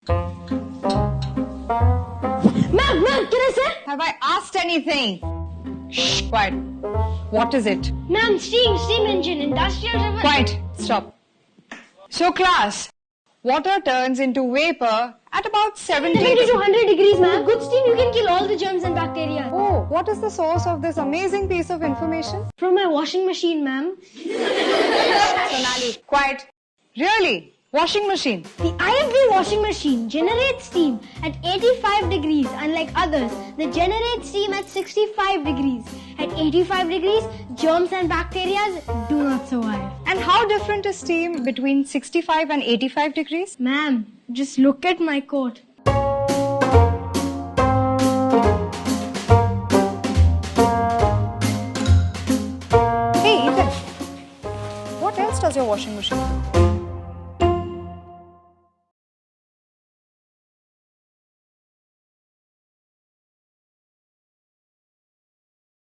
Ma'am, can I say? Have I asked anything? Shh, quiet. What is it? Ma'am, steam engine, industrial river. Quiet, stop. So class, water turns into vapor at about 70 to 100 degrees, ma'am. Good steam, you can kill all the germs and bacteria. Oh, what is the source of this amazing piece of information? From my washing machine, ma'am. Sonali, quiet. Really? Washing machine? The IFB washing machine generates steam at 85 degrees, unlike others that generate steam at 65 degrees. At 85 degrees, germs and bacteria do not survive. And how different is steam between 65 and 85 degrees? Ma'am, just look at my coat. Hey, Ethan, what else does your washing machine do?